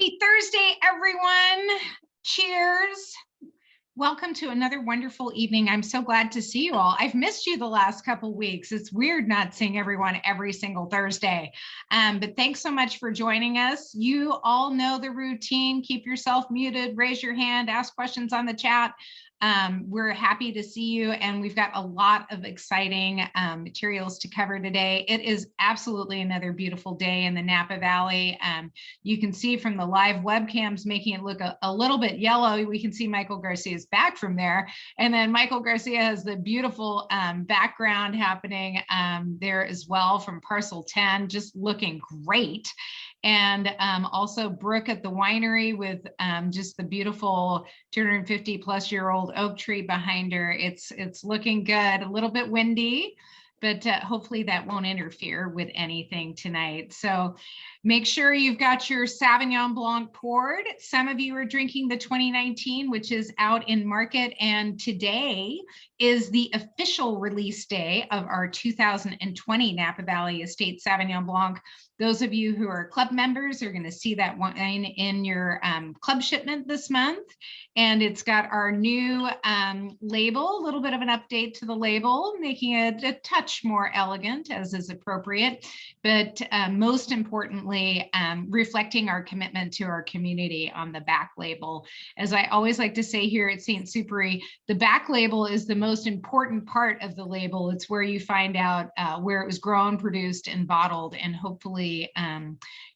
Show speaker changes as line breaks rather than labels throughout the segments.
Happy Thursday, everyone. Cheers. Welcome to another wonderful evening. I'm so glad to see you all. I've missed you the last couple of weeks. It's weird not seeing everyone every single Thursday. But thanks so much for joining us. You all know the routine. Keep yourself muted, raise your hand, ask questions on the chat. We're happy to see you, and we've got a lot of exciting materials to cover today. It is absolutely another beautiful day in the Napa Valley. You can see from the live webcams making it look a little bit yellow. We can see Michael Garcia's back from there, and then Michael Garcia has the beautiful background happening there as well from Parcel 10, just looking great. And also Brooke at the winery with just the beautiful 250 plus year old oak tree behind her. It's looking good, a little bit windy, but hopefully that won't interfere with anything tonight. So make sure you've got your Sauvignon Blanc poured. Some of you are drinking the 2019, which is out in market. And today is the official release day of our 2020 Napa Valley Estate Sauvignon Blanc. Those of you who are club members are going to see that wine in your club shipment this month. And it's got our new label, a little bit of an update to the label, making it a touch more elegant as is appropriate, but most importantly, reflecting our commitment to our community on the back label. As I always like to say here at St. Supéry, the back label is the most important part of the label. It's where you find out where it was grown, produced, and bottled, and hopefully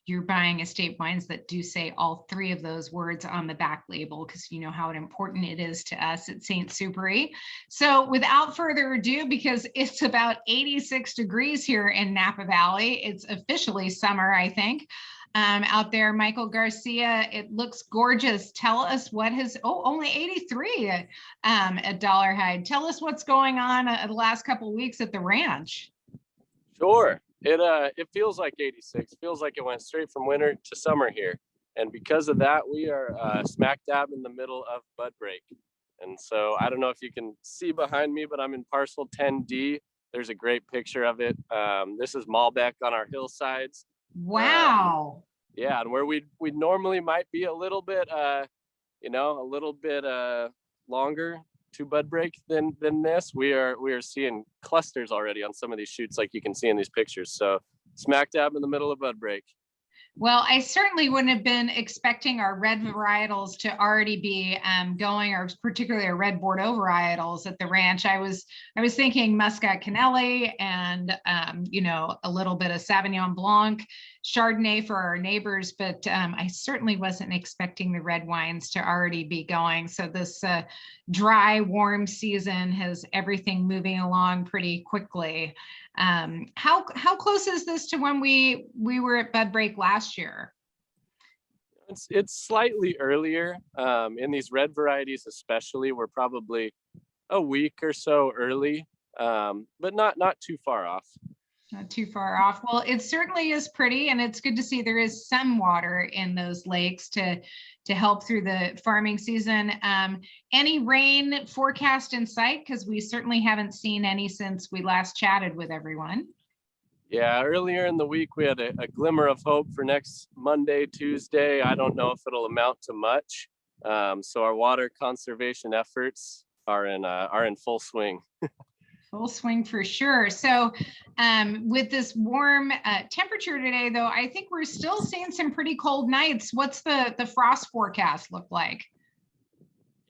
you're buying estate wines that do say all three of those words on the back label, because you know how important it is to us at St. Supéry. So without further ado, because it's about 86 degrees here in Napa Valley, it's officially summer, I think. Out there, Michael Garcia, it looks gorgeous. Tell us what has, only 83 at Dollarhide. Tell us what's going on the last couple of weeks at the ranch.
Sure. It feels like 86. Feels like it went straight from winter to summer here. And because of that, we are smack dab in the middle of bud break. And so I don't know if you can see behind me, but I'm in Parcel 10D. There's a great picture of it. This is Malbec on our hillsides.
Wow.
Yeah, and where we normally might be a little bit, longer to bud break than this, we are seeing clusters already on some of these shoots, like you can see in these pictures. So smack dab in the middle of bud break.
Well, I certainly wouldn't have been expecting our red varietals to already be going, or particularly our red Bordeaux varietals at the ranch. I was thinking Muscat Canelli and a little bit of Sauvignon Blanc, Chardonnay for our neighbors, but I certainly wasn't expecting the red wines to already be going. So this dry, warm season has everything moving along pretty quickly. How close is this to when we were at bud break last year?
It's slightly earlier. In these red varieties especially, we're probably a week or so early, but not too far off.
Not too far off. Well, it certainly is pretty, and it's good to see there is some water in those lakes to help through the farming season. Any rain forecast in sight? Because we certainly haven't seen any since we last chatted with everyone.
Yeah, earlier in the week, we had a glimmer of hope for next Monday, Tuesday. I don't know if it'll amount to much. So our water conservation efforts are in full swing.
Full swing for sure. So with this warm temperature today, though, I think we're still seeing some pretty cold nights. What's the frost forecast look like?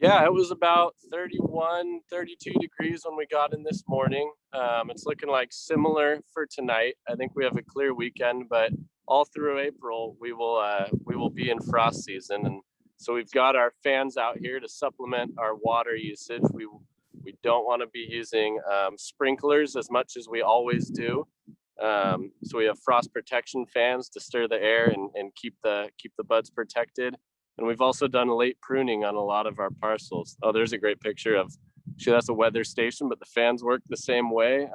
Yeah, it was about 31, 32 degrees when we got in this morning. It's looking like similar for tonight. I think we have a clear weekend, but all through April, we will be in frost season. And so we've got our fans out here to supplement our water usage. We don't want to be using sprinklers as much as we always do. So we have frost protection fans to stir the air and keep the buds protected. And we've also done late pruning on a lot of our parcels. Oh, there's a great picture of, that's a weather station, but the fans work the same way.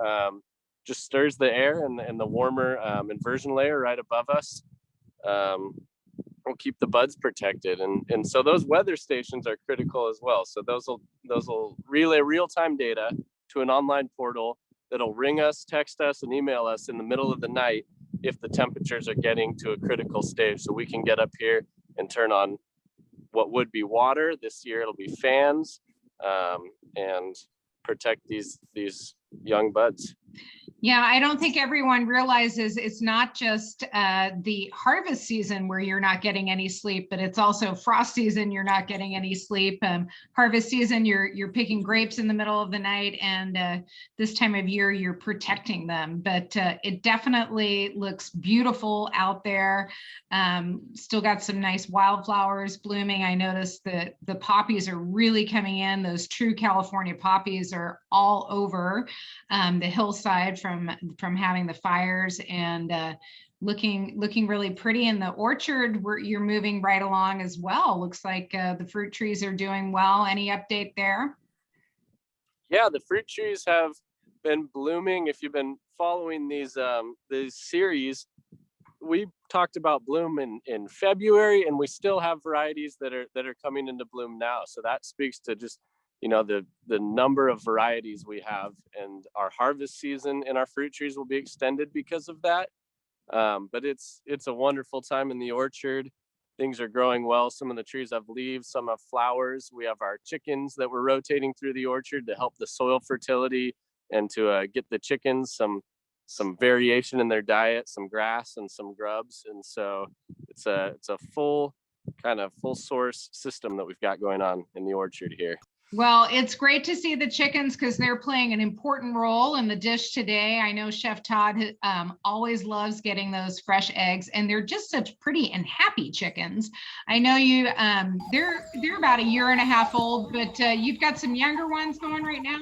Just stirs the air and the warmer inversion layer right above us will keep the buds protected. And so those weather stations are critical as well. So those will relay real-time data to an online portal that'll ring us, text us, and email us in the middle of the night if the temperatures are getting to a critical stage, so we can get up here and turn on what would be water. This year it'll be fans, and protect these young buds.
Yeah, I don't think everyone realizes it's not just the harvest season where you're not getting any sleep, but it's also frost season. You're not getting any sleep. Harvest season, you're picking grapes in the middle of the night, and this time of year you're protecting them. But it definitely looks beautiful out there. Still got some nice wildflowers blooming. I noticed that the poppies are really coming in. Those true California poppies are all over the hillside from having the fires, and looking really pretty. In the orchard, where you're moving right along as well. Looks like the fruit trees are doing well. Any update there?
Yeah, the fruit trees have been blooming. If you've been following these series, we talked about bloom in February, and we still have varieties that are coming into bloom now. So that speaks to just, you know, the number of varieties we have, and our harvest season in our fruit trees will be extended because of that. But it's a wonderful time in the orchard. Things are growing well. Some of the trees have leaves, some have flowers. We have our chickens that we're rotating through the orchard to help the soil fertility and to get the chickens some variation in their diet, some grass and some grubs. And so it's a full source system that we've got going on in the orchard here.
Well, it's great to see the chickens because they're playing an important role in the dish today. I know Chef Todd always loves getting those fresh eggs, and they're just such pretty and happy chickens. I know you, they're about a year and a half old, but you've got some younger ones going right now.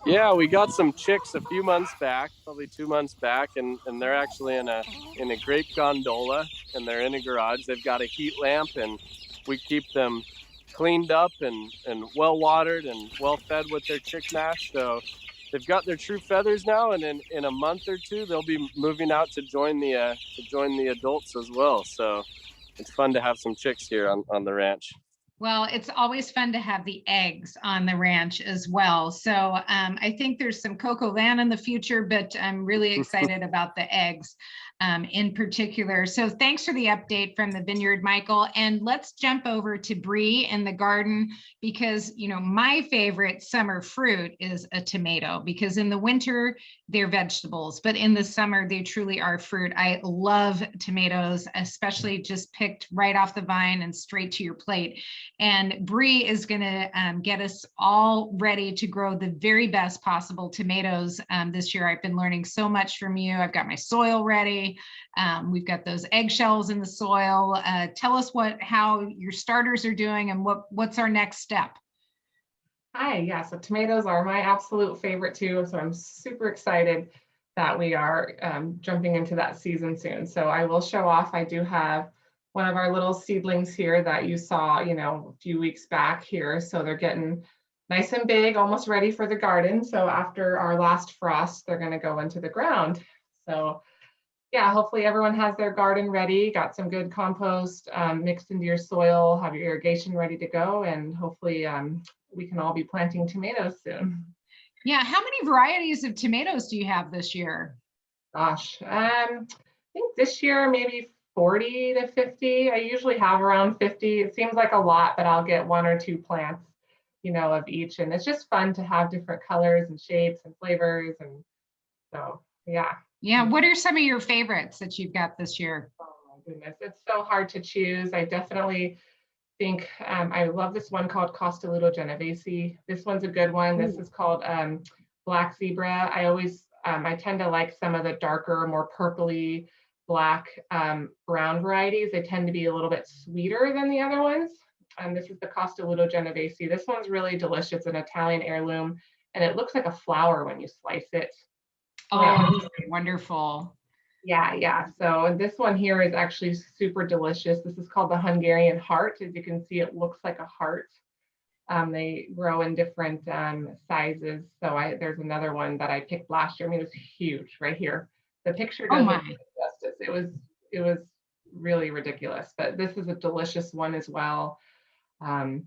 Yeah, we got some chicks a few months back, probably 2 months back, and they're actually in a grape gondola, and they're in a garage. They've got a heat lamp, and we keep them cleaned up and well watered and well fed with their chick mash. So they've got their true feathers now, and in a month or two they'll be moving out to join the adults as well. So it's fun to have some chicks here on the ranch.
Well, it's always fun to have the eggs on the ranch as well. So I think there's some coco van in the future, but I'm really excited about the eggs in particular. So thanks for the update from the vineyard, Michael. And let's jump over to Bri in the garden, because, you know, my favorite summer fruit is a tomato, because in the winter they're vegetables, but in the summer they truly are fruit. I love tomatoes, especially just picked right off the vine and straight to your plate. And Bri is going to get us all ready to grow the very best possible tomatoes this year. I've been learning so much from you. I've got my soil ready. We've got those eggshells in the soil. Tell us how your starters are doing, and what's our next step.
Hi, yeah, so tomatoes are my absolute favorite too. So I'm super excited that we are jumping into that season soon. So I will show off. I do have one of our little seedlings here that you saw, you know, a few weeks back here. So they're getting nice and big, almost ready for the garden. So after our last frost, they're going to go into the ground. So yeah, hopefully everyone has their garden ready, got some good compost mixed into your soil, have your irrigation ready to go, and hopefully we can all be planting tomatoes soon.
Yeah, how many varieties of tomatoes do you have this year?
Gosh, I think this year maybe 40 to 50. I usually have around 50. It seems like a lot, but I'll get 1 or 2 plants, you know, of each. And it's just fun to have different colors and shapes and flavors. And so, yeah.
Yeah, what are some of your favorites that you've got this year?
Oh my goodness, it's so hard to choose. I definitely think I love this one called Costoluto Genovese. This one's a good one. This is called Black Zebra. I tend to like some of the darker, more purpley, black, brown varieties. They tend to be a little bit sweeter than the other ones. This is the Costoluto Genovese. This one's really delicious. It's an Italian heirloom, and it looks like a flower when you slice it.
Oh, wonderful.
Yeah. So this one here is actually super delicious. This is called the Hungarian Heart. As you can see, it looks like a heart. They grow in different sizes. So there's another one that I picked last year. I mean, it was huge right here. The picture doesn't do it justice. It was really ridiculous, but this is a delicious one as well. So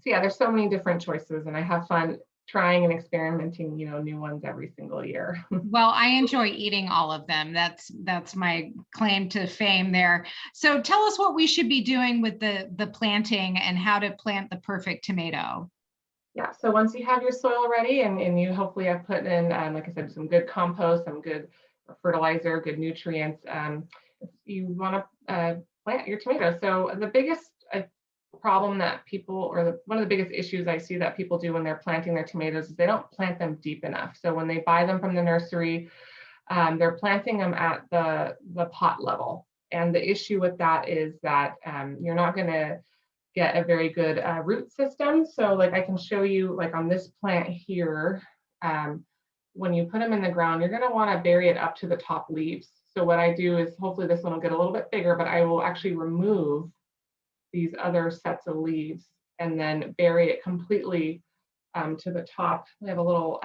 yeah, there's so many different choices, and I have fun trying and experimenting, new ones every single year.
Well, I enjoy eating all of them. That's my claim to fame there. So tell us what we should be doing with the planting and how to plant the perfect tomato.
Yeah, so once you have your soil ready and you hopefully have put in, like I said, some good compost, some good fertilizer, good nutrients, you want to plant your tomatoes. So the biggest problem that people, or one of the biggest issues I see that people do when they're planting their tomatoes is they don't plant them deep enough. So when they buy them from the nursery, they're planting them at the pot level. And the issue with that is that you're not going to get a very good root system. So like I can show you, like on this plant here, when you put them in the ground, you're going to want to bury it up to the top leaves. So what I do is, hopefully this one will get a little bit bigger, but I will actually remove these other sets of leaves and then bury it completely to the top. We have a little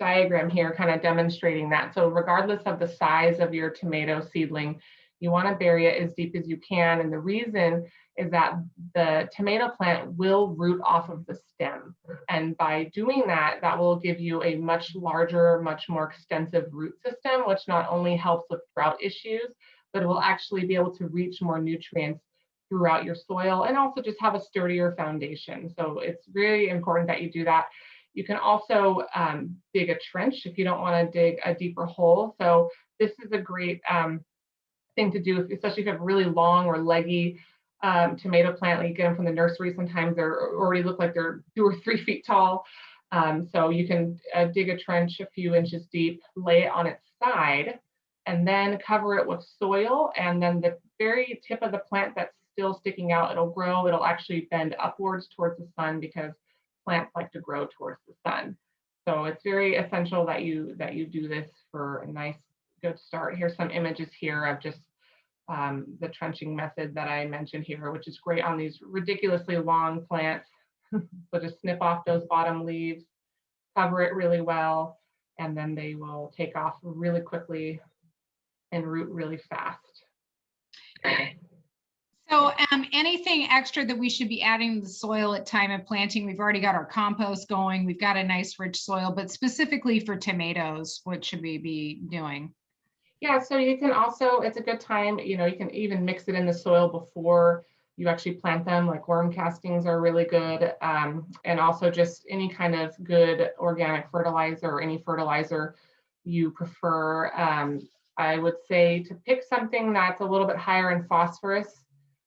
diagram here kind of demonstrating that. So regardless of the size of your tomato seedling, you want to bury it as deep as you can. And the reason is that the tomato plant will root off of the stem. And by doing that, that will give you a much larger, much more extensive root system, which not only helps with drought issues, but it will actually be able to reach more nutrients throughout your soil and also just have a sturdier foundation. So it's really important that you do that. You can also dig a trench if you don't want to dig a deeper hole. So this is a great thing to do, especially if you have really long or leggy tomato plant, like you get them from the nursery. Sometimes they're already look like they're 2 or 3 feet tall. So you can dig a trench a few inches deep, lay it on its side, and then cover it with soil. And then the very tip of the plant that's still sticking out, it'll grow. It'll actually bend upwards towards the sun because plants like to grow towards the sun. So it's very essential that you do this for a nice, good start. Here's some images here of just the trenching method that I mentioned here, which is great on these ridiculously long plants. So just snip off those bottom leaves, cover it really well, and then they will take off really quickly and root really fast.
So anything extra that we should be adding to the soil at time of planting? We've already got our compost going. We've got a nice rich soil, but specifically for tomatoes, what should we be doing?
Yeah, so you can also, it's a good time, you can even mix it in the soil before you actually plant them, like worm castings are really good. And also just any kind of good organic fertilizer or any fertilizer you prefer. I would say to pick something that's a little bit higher in phosphorus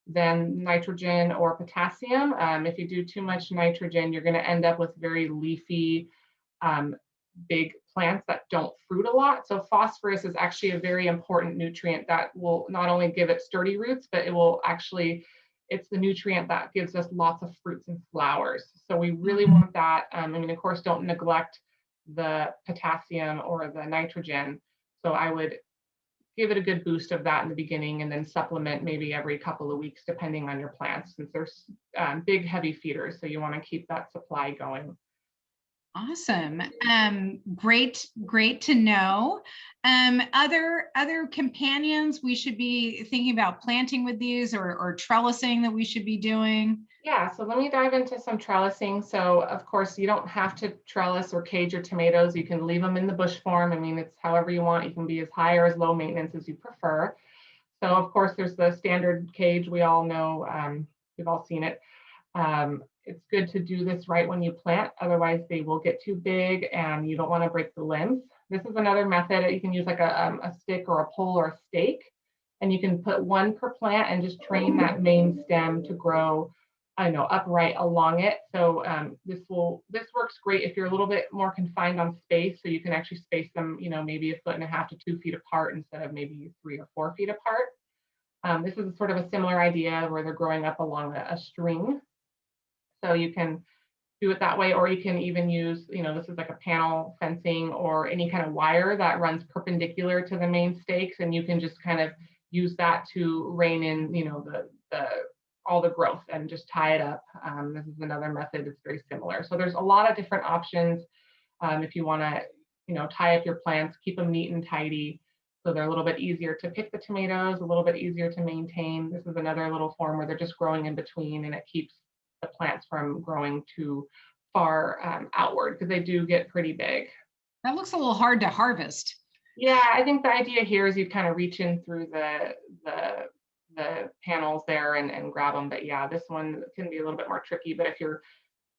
than nitrogen or potassium. If you do too much nitrogen, you're going to end up with very leafy, big plants that don't fruit a lot. So phosphorus is actually a very important nutrient that will not only give it sturdy roots, but it will actually, it's the nutrient that gives us lots of fruits and flowers. So we really want that. I mean, of course, don't neglect the potassium or the nitrogen. So I would give it a good boost of that in the beginning and then supplement maybe every couple of weeks, depending on your plants, since they're big, heavy feeders. So you want to keep that supply going.
Awesome. Great to know. Other companions we should be thinking about planting with these or trellising that we should be doing?
Yeah, so let me dive into some trellising. So of course, you don't have to trellis or cage your tomatoes. You can leave them in the bush form. I mean, it's however you want. You can be as high or as low maintenance as you prefer. So of course, there's the standard cage. We all know, we've all seen it. It's good to do this right when you plant, otherwise they will get too big and you don't want to break the limbs. This is another method. You can use like a stick or a pole or a stake, and you can put one per plant and just train that main stem to grow, upright along it. So this works great if you're a little bit more confined on space, so you can actually space them, maybe 1.5 to 2 feet apart instead of maybe 3 or 4 feet apart. This is sort of a similar idea where they're growing up along a string. So you can do it that way, or you can even use, this is like a panel fencing or any kind of wire that runs perpendicular to the main stakes, and you can just kind of use that to rein in, all the growth and just tie it up. This is another method that's very similar. So there's a lot of different options if you want to, tie up your plants, keep them neat and tidy, so they're a little bit easier to pick the tomatoes, a little bit easier to maintain. This is another little form where they're just growing in between, and it keeps the plants from growing too far outward, because they do get pretty big.
That looks a little hard to harvest.
Yeah, I think the idea here is you kind of reach in through the panels there and grab them. But yeah, this one can be a little bit more tricky, but if you're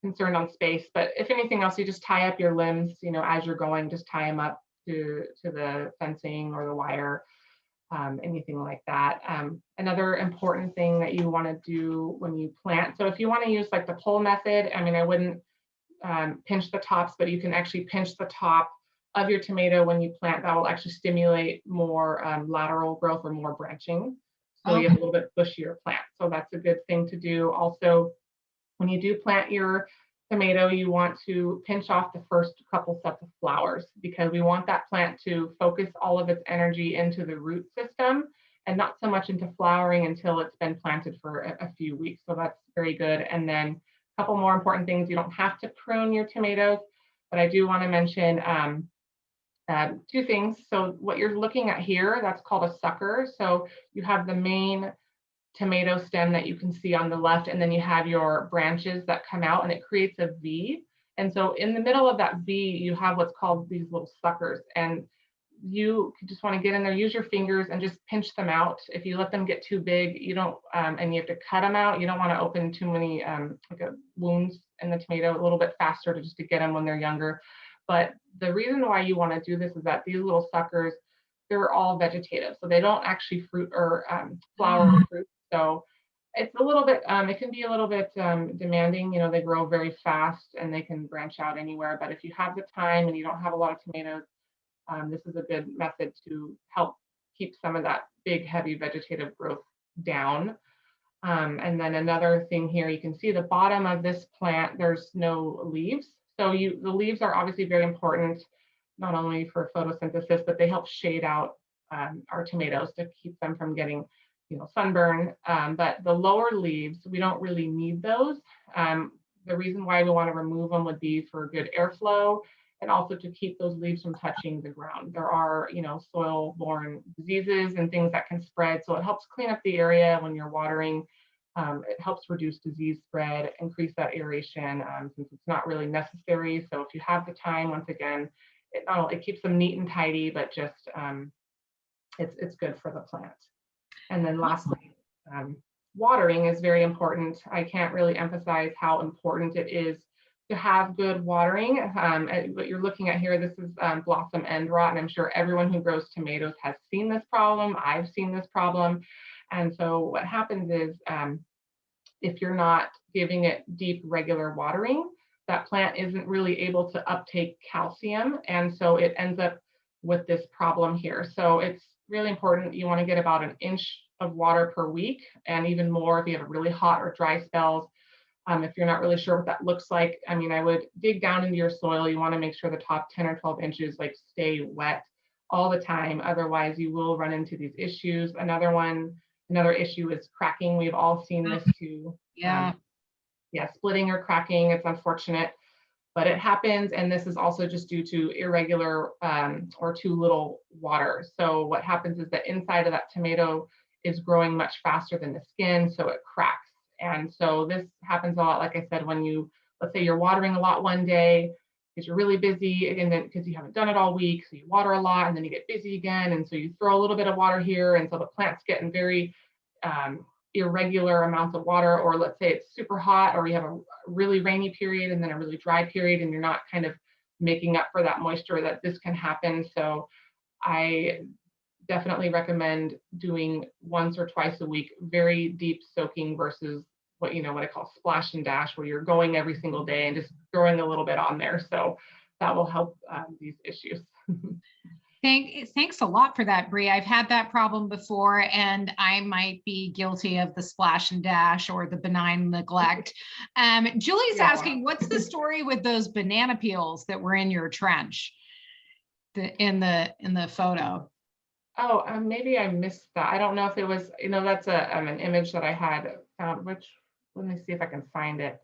concerned on space, but if anything else, you just tie up your limbs, as you're going, just tie them up to the fencing or the wire, anything like that. Another important thing that you want to do when you plant, so if you want to use like the pull method, I wouldn't pinch the tops, but you can actually pinch the top of your tomato when you plant. That will actually stimulate more lateral growth or more branching. So you have a little bit bushier plant. So that's a good thing to do. Also, when you do plant your tomato, you want to pinch off the first couple sets of flowers, because we want that plant to focus all of its energy into the root system and not so much into flowering until it's been planted for a few weeks. So that's very good. And then a couple more important things: you don't have to prune your tomatoes, but I do want to mention two things. So what you're looking at here, that's called a sucker. So you have the main tomato stem that you can see on the left, and then you have your branches that come out, and it creates a V. And so in the middle of that V, you have what's called these little suckers, and you just want to get in there, use your fingers and just pinch them out. If you let them get too big, you don't, and you have to cut them out, you don't want to open too many wounds in the tomato. A little bit faster to get them when they're younger. But the reason why you want to do this is that these little suckers, they're all vegetative, so they don't actually fruit or flower or fruit. So it's a little bit, it can be a little bit demanding. They grow very fast and they can branch out anywhere. But if you have the time and you don't have a lot of tomatoes, this is a good method to help keep some of that big, heavy vegetative growth down. And then another thing here, you can see the bottom of this plant, there's no leaves. So the leaves are obviously very important, not only for photosynthesis, but they help shade out our tomatoes to keep them from getting sunburn. But the lower leaves, we don't really need those. The reason why we want to remove them would be for good airflow, and also to keep those leaves from touching the ground. There are, soil-borne diseases and things that can spread. So it helps clean up the area when you're watering. It helps reduce disease spread, increase that aeration, since it's not really necessary. So if you have the time, once again, it keeps them neat and tidy, but just it's good for the plant. And then lastly, watering is very important. I can't really emphasize how important it is to have good watering. What you're looking at here, this is blossom end rot, and I'm sure everyone who grows tomatoes has seen this problem. I've seen this problem. And so what happens is, if you're not giving it deep, regular watering, that plant isn't really able to uptake calcium. And so it ends up with this problem here. So it's really important. You want to get about 1 inch of water per week, and even more if you have really hot or dry spells. If you're not really sure what that looks like, I would dig down into your soil. You want to make sure the top 10 or 12 inches stay wet all the time. Otherwise, you will run into these issues. Another issue is cracking. We've all seen this too.
Yeah.
Splitting or cracking. It's unfortunate, but it happens. And this is also just due to irregular or too little water. So what happens is the inside of that tomato is growing much faster than the skin, so it cracks. And so this happens a lot, like I said, when let's say you're watering a lot one day because you're really busy, and then because you haven't done it all week, so you water a lot and then you get busy again, and so you throw a little bit of water here, and so the plant's getting very irregular amounts of water. Or let's say it's super hot, or you have a really rainy period and then a really dry period, and you're not kind of making up for that moisture, that this can happen. So I definitely recommend doing once or twice a week, very deep soaking, versus what I call splash and dash, where you're going every single day and just throwing a little bit on there. So that will help these issues.
Thanks a lot for that, Bri. I've had that problem before, and I might be guilty of the splash and dash or the benign neglect. Julie's asking, what's the story with those banana peels that were in your trench in the photo?
Oh, maybe I missed that. I don't know if it was, that's an image that I had found, which, let me see if I can find it.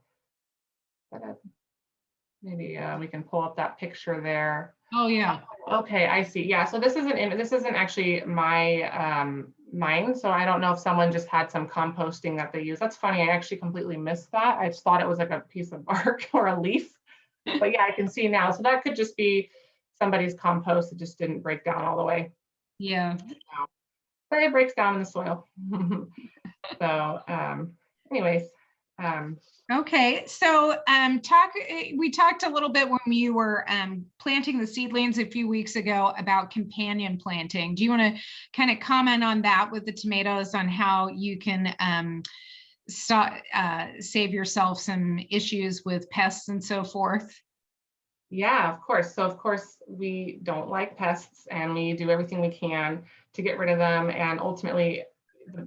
Maybe we can pull up that picture there.
Oh yeah.
Okay, I see. Yeah, so this isn't actually mine. So I don't know if someone just had some composting that they use. That's funny. I actually completely missed that. I just thought it was like a piece of bark or a leaf. But yeah, I can see now. So that could just be somebody's compost that just didn't break down all the way.
Yeah.
But it breaks down in the soil. So anyways,
Okay, so we talked a little bit when you were planting the seedlings a few weeks ago about companion planting. Do you want to kind of comment on that with the tomatoes, on how you can save yourself some issues with pests and so forth?
yeah, of course. So of course we don't like pests, and we do everything we can to get rid of them. And ultimately,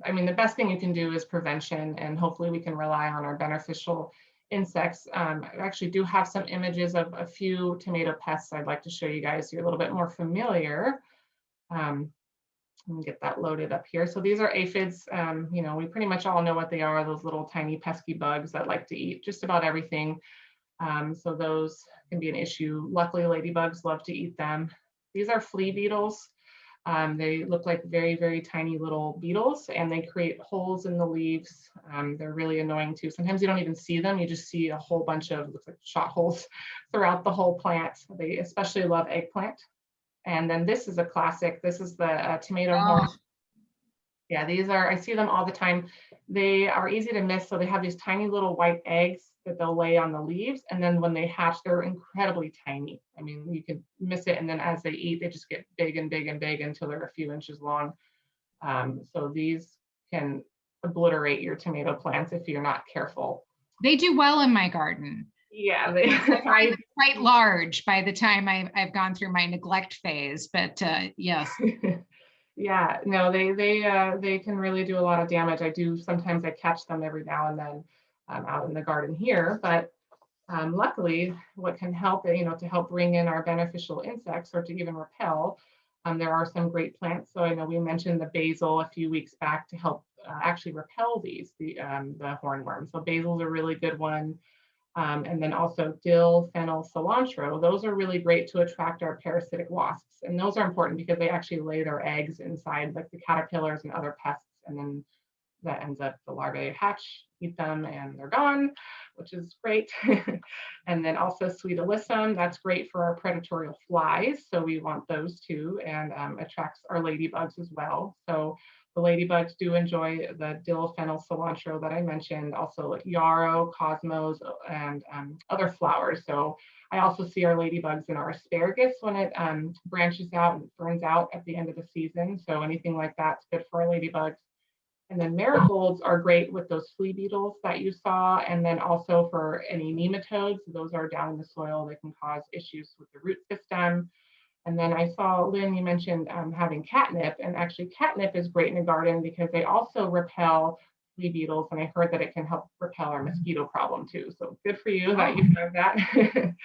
I mean, the best thing you can do is prevention, and hopefully we can rely on our beneficial insects. I actually do have some images of a few tomato pests I'd like to show you guys. So you're a little bit more familiar. Let me get that loaded up here. So these are aphids. You know, we pretty much all know what they are, those little tiny pesky bugs that like to eat just about everything. So those can be an issue. Luckily, ladybugs love to eat them. These are flea beetles. They look like very, very tiny little beetles, and they create holes in the leaves. They're really annoying too. Sometimes you don't even see them. You just see a whole bunch of, looks like shot holes throughout the whole plant. They especially love eggplant. And then this is a classic. This is the tomato horn. Yeah, these are, I see them all the time. They are easy to miss. So they have these tiny little white eggs that they'll lay on the leaves. And then when they hatch, they're incredibly tiny. I mean, you could miss it. And then as they eat, they just get big and big and big until they're a few inches long. So these can obliterate your tomato plants if you're not careful.
They do well in my garden.
Yeah,
they're quite large by the time I've gone through my neglect phase, but yes.
Yeah, no, they can really do a lot of damage. Sometimes I catch them every now and then out in the garden here, but luckily what can help, you know, to help bring in our beneficial insects or to even repel, there are some great plants. So I know we mentioned the basil a few weeks back to help actually repel the hornworm. So basil's a really good one. And then also dill, fennel, cilantro. Those are really great to attract our parasitic wasps. And those are important because they actually lay their eggs inside like the caterpillars and other pests. And then that ends up, the larvae hatch, eat them, and they're gone, which is great. And then also sweet alyssum, that's great for our predatory flies. So we want those too, and attracts our ladybugs as well. So the ladybugs do enjoy the dill, fennel, cilantro that I mentioned, also like yarrow, cosmos, and other flowers. So I also see our ladybugs in our asparagus when it branches out and burns out at the end of the season. So anything like that's good for our ladybugs. And then marigolds are great with those flea beetles that you saw. And then also for any nematodes, those are down in the soil, they can cause issues with the root system. And then I saw, Lynn, you mentioned having catnip, and actually catnip is great in a garden because they also repel flea beetles, and I heard that it can help repel our mosquito problem too. So good for you that you have that.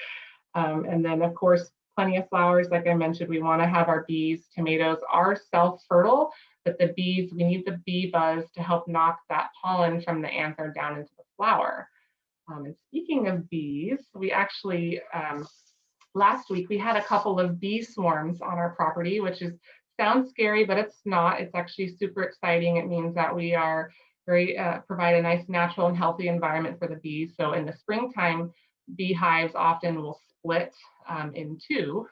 And then of course, plenty of flowers. Like I mentioned, we want to have our bees. Tomatoes are self-fertile, but the bees, we need the bee buzz to help knock that pollen from the anther down into the flower. And speaking of bees, we actually, last week we had a couple of bee swarms on our property, which sounds scary, but it's not. It's actually super exciting. It means that we are provide a nice natural and healthy environment for the bees. So in the springtime, beehives often will split in two.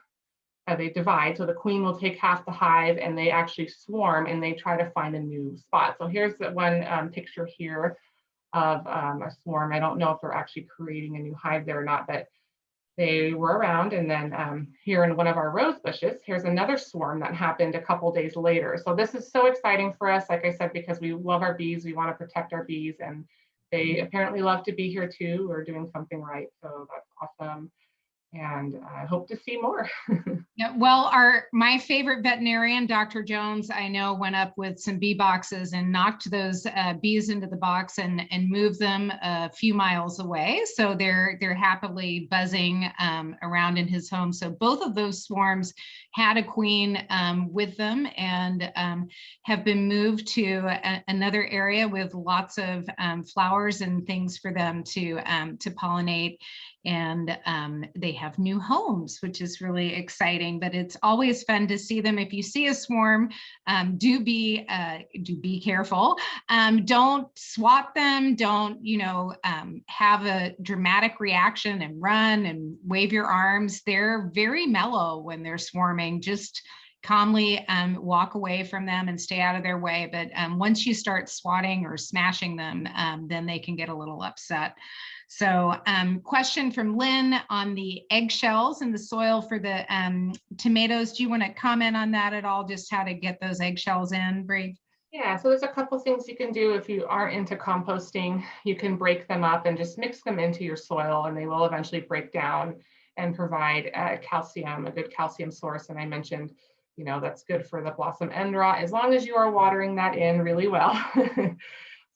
They divide, so the queen will take half the hive and they actually swarm and they try to find a new spot. So here's the one picture here of a swarm. I don't know if they're actually creating a new hive there or not, but they were around. And then here in one of our rose bushes, here's another swarm that happened a couple days later. So this is so exciting for us, like I said, because we love our bees, we want to protect our bees, and they apparently love to be here too. We're doing something right, so that's awesome. And I hope to see more.
Yeah, well, my favorite veterinarian, Dr. Jones, I know went up with some bee boxes and knocked those bees into the box and moved them a few miles away. So they're happily buzzing around in his home. So both of those swarms had a queen with them and have been moved to another area with lots of flowers and things for them to pollinate. and they have new homes, which is really exciting. But it's always fun to see them. If you see a swarm, do be careful. Don't swat them. Don't have a dramatic reaction and run and wave your arms. They're very mellow when they're swarming. Just calmly walk away from them and stay out of their way. But once you start swatting or smashing them, then they can get a little upset. So question from Lynn on the eggshells in the soil for the tomatoes. Do you want to comment on that at all? Just how to get those eggshells in, Bri?
Yeah, so there's a couple things you can do if you are into composting. You can break them up and just mix them into your soil, and they will eventually break down and provide calcium, a good calcium source. And I mentioned, that's good for the blossom end rot, as long as you are watering that in really well.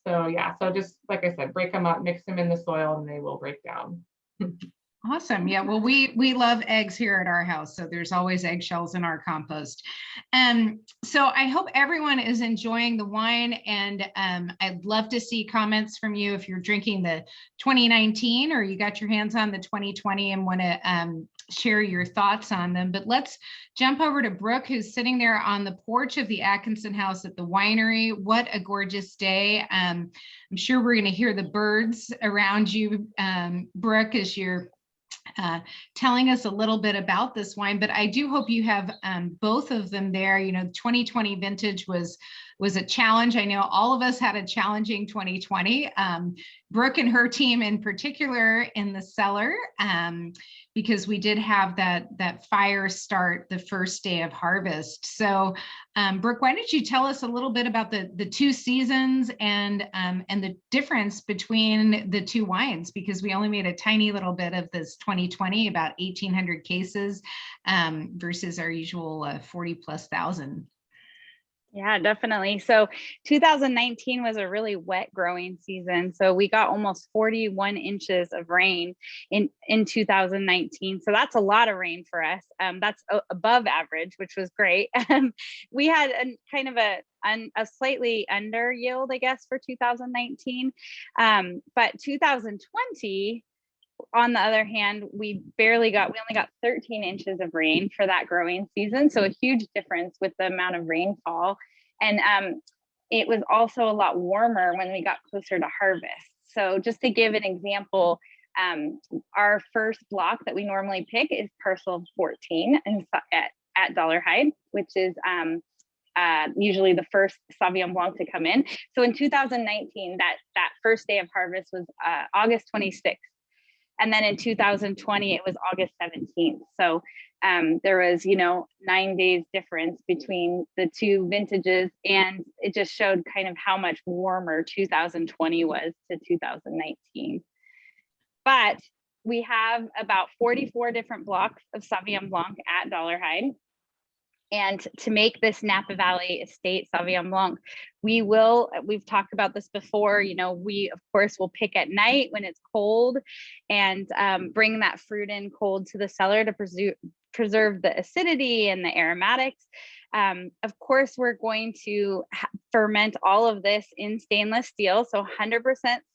So yeah, so just like I said, break them up, mix them in the soil, and they will break down.
Awesome. Yeah, well, we love eggs here at our house, so there's always eggshells in our compost. So I hope everyone is enjoying the wine, and I'd love to see comments from you if you're drinking the 2019 or you got your hands on the 2020 and want to share your thoughts on them. But let's jump over to Brooke, who's sitting there on the porch of the Atkinson house at the winery. What a gorgeous day. I'm sure we're going to hear the birds around you, Brooke, as you're telling us a little bit about this wine. But I do hope you have both of them there. 2020 vintage was a challenge. I know all of us had a challenging 2020. Brooke and her team in particular in the cellar, because we did have that fire start the first day of harvest. So Brooke, why don't you tell us a little bit about the two seasons and the difference between the two wines, because we only made a tiny little bit of this 2020, about 1,800 cases versus our usual 40,000+.
Yeah, definitely. So 2019 was a really wet growing season. So we got almost 41 inches of rain in 2019. So that's a lot of rain for us. That's above average, which was great. We had a kind of a slightly under yield, I guess, for 2019. But 2020, on the other hand, we only got 13 inches of rain for that growing season. So a huge difference with the amount of rainfall. And it was also a lot warmer when we got closer to harvest. So just to give an example, our first block that we normally pick is Parcel 14 and at Dollarhide, which is usually the first Sauvignon Blanc to come in. So in 2019, that first day of harvest was August 26th. And then in 2020, it was August 17th. So there was, 9 days difference between the two vintages. And it just showed kind of how much warmer 2020 was to 2019. But we have about 44 different blocks of Sauvignon Blanc at Dollarhide. And to make this Napa Valley Estate Sauvignon Blanc, we've talked about this before, we of course will pick at night when it's cold and bring that fruit in cold to the cellar to preserve the acidity and the aromatics. Of course, we're going to ferment all of this in stainless steel. So 100%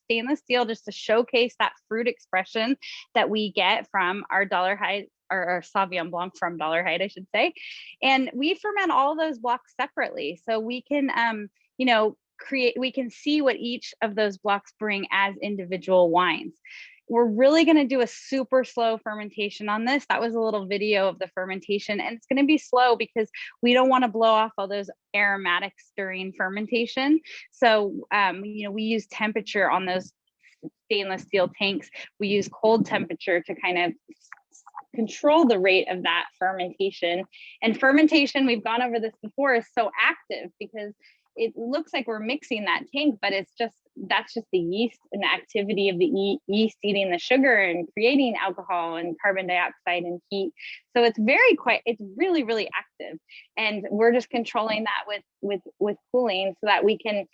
stainless steel, just to showcase that fruit expression that we get from our Dollarhide, or our Sauvignon Blanc from Dollarhide, I should say. And we ferment all those blocks separately. So we can, we can see what each of those blocks bring as individual wines. We're really going to do a super slow fermentation on this. That was a little video of the fermentation, and it's going to be slow because we don't want to blow off all those aromatics during fermentation. So, we use temperature on those stainless steel tanks. We use cold temperature to kind of control the rate of that fermentation. And fermentation, we've gone over this before, is so active because it looks like we're mixing that tank, but that's just the yeast and the activity of the yeast eating the sugar and creating alcohol and carbon dioxide and heat. So it's really, really active. And we're just controlling that with cooling so that we can,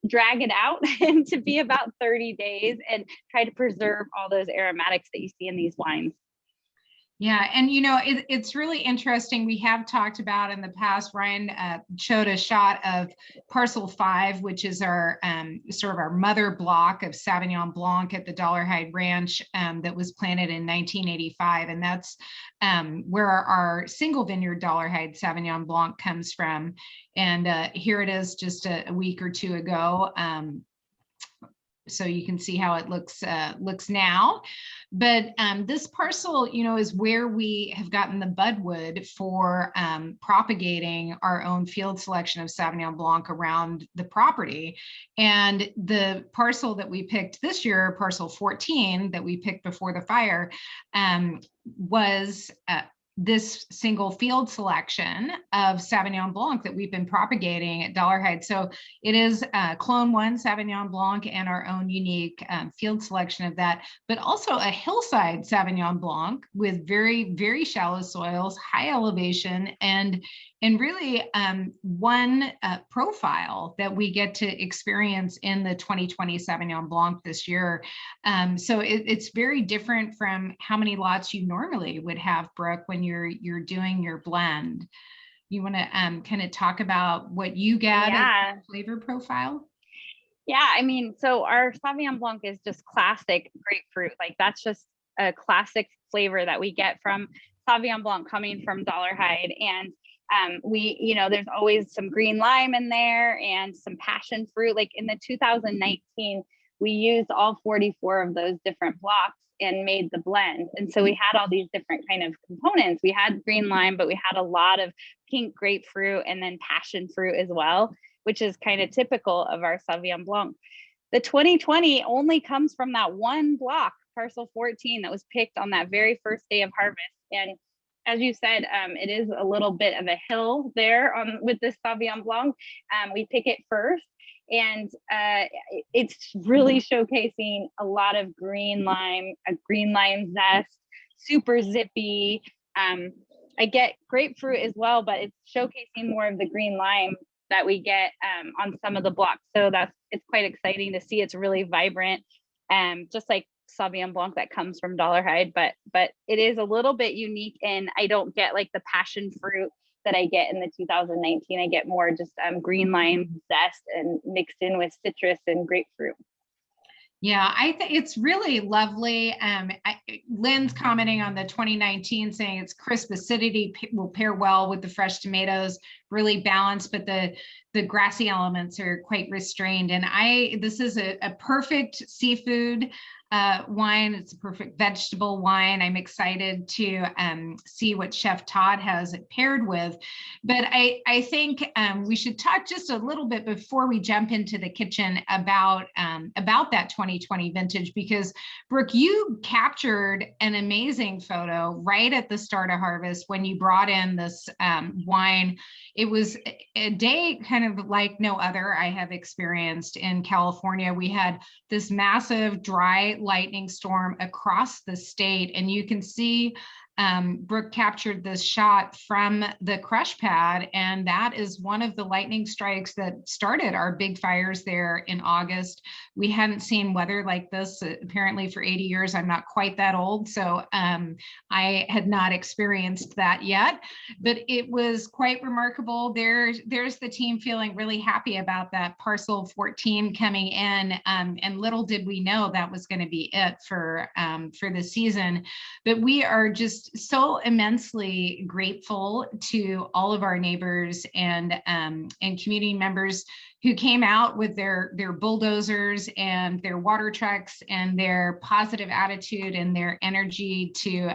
drag it out and to be about 30 days and try to preserve all those aromatics that you see in these wines.
Yeah, and it's really interesting. We have talked about in the past, Ryan showed a shot of Parcel 5, which is our sort of our mother block of Sauvignon Blanc at the Dollarhide Ranch that was planted in 1985. And that's where our single vineyard Dollarhide Sauvignon Blanc comes from. And here it is just a week or two ago. So you can see how it looks now. But this parcel, is where we have gotten the budwood for propagating our own field selection of Sauvignon Blanc around the property. And the parcel that we picked this year, Parcel 14, that we picked before the fire, was this single field selection of Sauvignon Blanc that we've been propagating at Dollarhide. So it is Clone 1 Sauvignon Blanc and our own unique field selection of that, but also a hillside Sauvignon Blanc with very, very shallow soils, high elevation, and really one profile that we get to experience in the 2020 Sauvignon Blanc this year. So it's very different from how many lots you normally would have, Brooke, when you're doing your blend. You want to kind of talk about what you get as flavor profile?
Yeah, I mean, so our Sauvignon Blanc is just classic grapefruit. Like that's just a classic flavor that we get from Sauvignon Blanc coming from Dollarhide. And there's always some green lime in there and some passion fruit. Like in the 2019, we used all 44 of those different blocks and made the blend. And so we had all these different kind of components. We had green lime, but we had a lot of pink grapefruit and then passion fruit as well, which is kind of typical of our Sauvignon Blanc. The 2020 only comes from that one block, Parcel 14, that was picked on that very first day of harvest. And as you said, it is a little bit of a hill there with this Sauvignon Blanc. We pick it first, and it's really showcasing a lot of green lime zest, super zippy. I get grapefruit as well, but it's showcasing more of the green lime that we get on some of the blocks. So it's quite exciting to see. It's really vibrant, just like Sauvignon Blanc that comes from Dollarhide, but it is a little bit unique, and I don't get like the passion fruit that I get in the 2019. I get more just green lime zest and mixed in with citrus and grapefruit.
Yeah, I think it's really lovely. Lynn's commenting on the 2019, saying its crisp acidity will pair well with the fresh tomatoes, really balanced, but the grassy elements are quite restrained. And this is a perfect seafood wine. It's a perfect vegetable wine. I'm excited to see what Chef Todd has it paired with. But I think we should talk just a little bit before we jump into the kitchen about that 2020 vintage, because Brooke, you captured an amazing photo right at the start of harvest when you brought in this wine. It was a day kind of like no other I have experienced in California. We had this massive dry lightning storm across the state, and you can see Brooke captured this shot from the crush pad, and that is one of the lightning strikes that started our big fires there in August. We hadn't seen weather like this apparently for 80 years. I'm not quite that old, so I had not experienced that yet, but it was quite remarkable. There's the team feeling really happy about that Parcel 14 coming in, and little did we know that was going to be it for the season. But we are just so immensely grateful to all of our neighbors and community members who came out with their bulldozers and their water trucks and their positive attitude and their energy to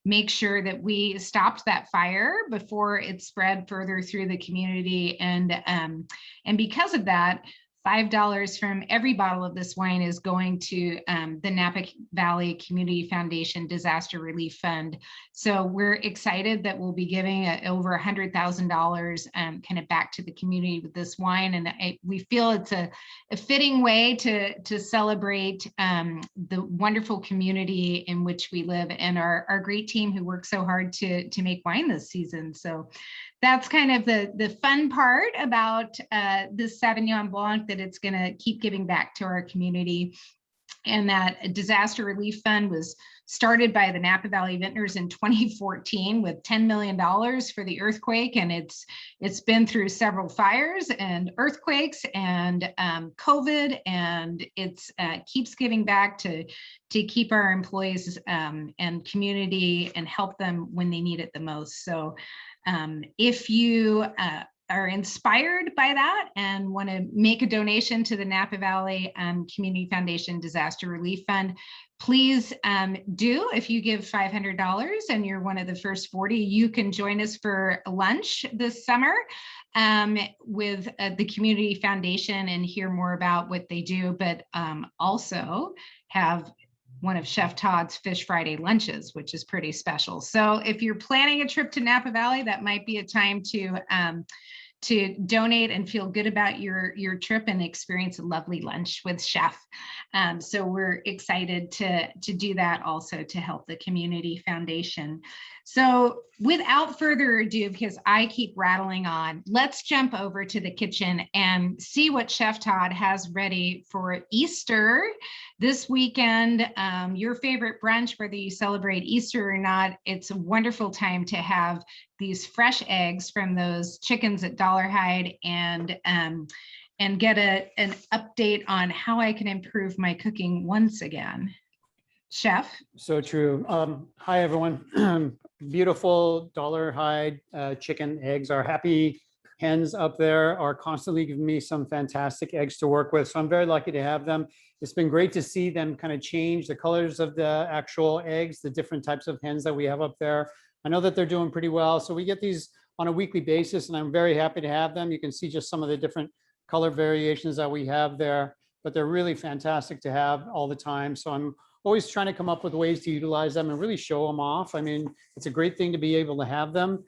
make sure that we stopped that fire before it spread further through the community. And because of that, $5 from every bottle of this wine is going to the Napa Valley Community Foundation Disaster Relief Fund. So we're excited that we'll be giving over $100,000 kind of back to the community with this wine. And we feel it's a fitting way to celebrate the wonderful community in which we live and our great team who worked so hard to make wine this season. So that's kind of the fun part about this Sauvignon Blanc, that it's going to keep giving back to our community. And that disaster relief fund was started by the Napa Valley Vintners in 2014 with $10 million for the earthquake. And it's been through several fires and earthquakes and COVID, and it's keeps giving back to keep our employees and community and help them when they need it the most. So if you are inspired by that and want to make a donation to the Napa Valley Community Foundation Disaster Relief Fund, please do. If you give $500 and you're one of the first 40, you can join us for lunch this summer with the Community Foundation and hear more about what they do, but also have one of Chef Todd's Fish Friday lunches, which is pretty special. So if you're planning a trip to Napa Valley, that might be a time to donate and feel good about your trip and experience a lovely lunch with Chef. So we're excited to do that also to help the Community Foundation. So without further ado, because I keep rattling on, let's jump over to the kitchen and see what Chef Todd has ready for Easter this weekend. Your favorite brunch, whether you celebrate Easter or not, it's a wonderful time to have these fresh eggs from those chickens at Dollarhide and get an update on how I can improve my cooking once again. Chef?
So true. Hi, everyone. Beautiful Dollarhide chicken eggs. Our happy hens up there are constantly giving me some fantastic eggs to work with. So I'm very lucky to have them. It's been great to see them kind of change the colors of the actual eggs, the different types of hens that we have up there. I know that they're doing pretty well. So we get these on a weekly basis, and I'm very happy to have them. You can see just some of the different color variations that we have there, but they're really fantastic to have all the time. So I'm always trying to come up with ways to utilize them and really show them off. I mean, it's a great thing to be able to have them.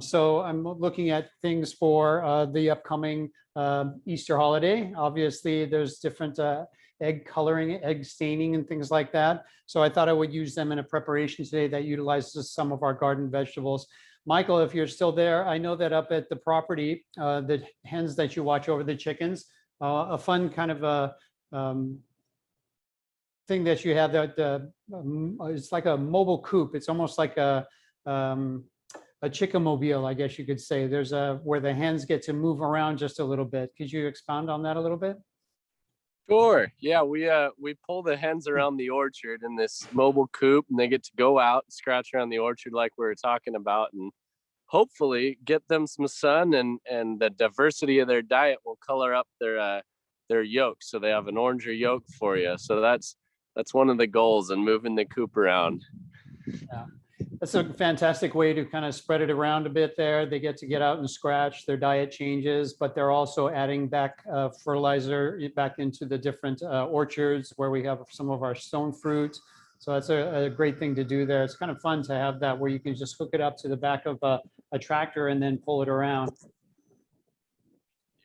So I'm looking at things for the upcoming Easter holiday. Obviously, there's different egg coloring, egg staining, and things like that. So I thought I would use them in a preparation today that utilizes some of our garden vegetables. Michael, if you're still there, I know that up at the property, the hens that you watch over the chickens, a fun kind of a thing that you have that it's like a mobile coop. It's almost like a chicken-mobile, I guess you could say. There's where the hens get to move around just a little bit. Could you expound on that a little bit?
Sure. Yeah, we pull the hens around the orchard in this mobile coop, and they get to go out and scratch around the orchard like we were talking about, and hopefully get them some sun, and the diversity of their diet will color up their yolk, so they have an oranger yolk for you. So that's one of the goals in moving the coop around.
Yeah. That's a fantastic way to kind of spread it around a bit there. They get to get out and scratch, their diet changes, but they're also adding back fertilizer back into the different orchards where we have some of our stone fruit. So that's a great thing to do there. It's kind of fun to have that where you can just hook it up to the back of a tractor and then pull it around.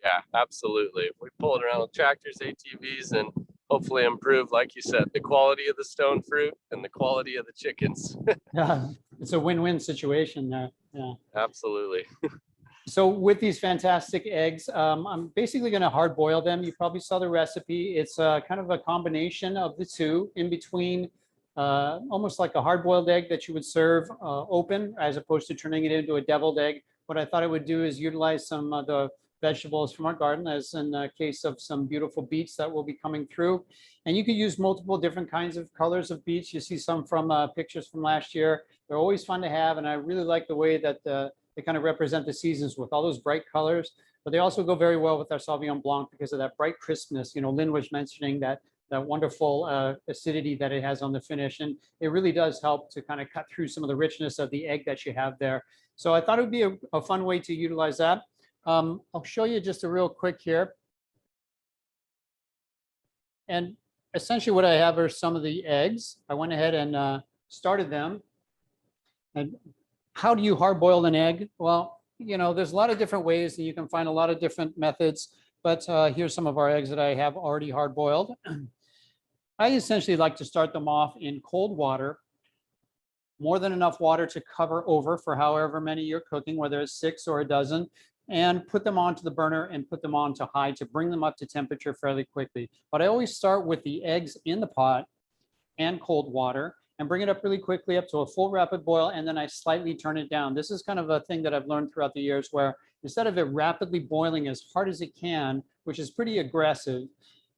Yeah, absolutely. We pull it around with tractors, ATVs, and hopefully improve, like you said, the quality of the stone fruit and the quality of the chickens.
Yeah, it's a win-win situation there. Yeah,
absolutely.
So with these fantastic eggs, I'm basically going to hard boil them. You probably saw the recipe. It's kind of a combination of the two, in between almost like a hard boiled egg that you would serve open, as opposed to turning it into a deviled egg. What I thought I would do is utilize some of the vegetables from our garden, as in the case of some beautiful beets that will be coming through. And you could use multiple different kinds of colors of beets. You see some from pictures from last year. They're always fun to have, and I really like the way that they kind of represent the seasons with all those bright colors, but they also go very well with our Sauvignon Blanc because of that bright crispness. You know, Lynn was mentioning that wonderful acidity that it has on the finish, and it really does help to kind of cut through some of the richness of the egg that you have there. So I thought it would be a fun way to utilize that. I'll show you just a real quick here. And essentially what I have are some of the eggs. I went ahead and started them. And how do you hard boil an egg? Well, you know, there's a lot of different ways, and you can find a lot of different methods, but here's some of our eggs that I have already hard boiled. I essentially like to start them off in cold water, more than enough water to cover over for however many you're cooking, whether it's 6 or a dozen. and put them onto the burner and put them on to high to bring them up to temperature fairly quickly. But I always start with the eggs in the pot and cold water and bring it up really quickly up to a full rapid boil, and then I slightly turn it down. This is kind of a thing that I've learned throughout the years, where instead of it rapidly boiling as hard as it can, which is pretty aggressive,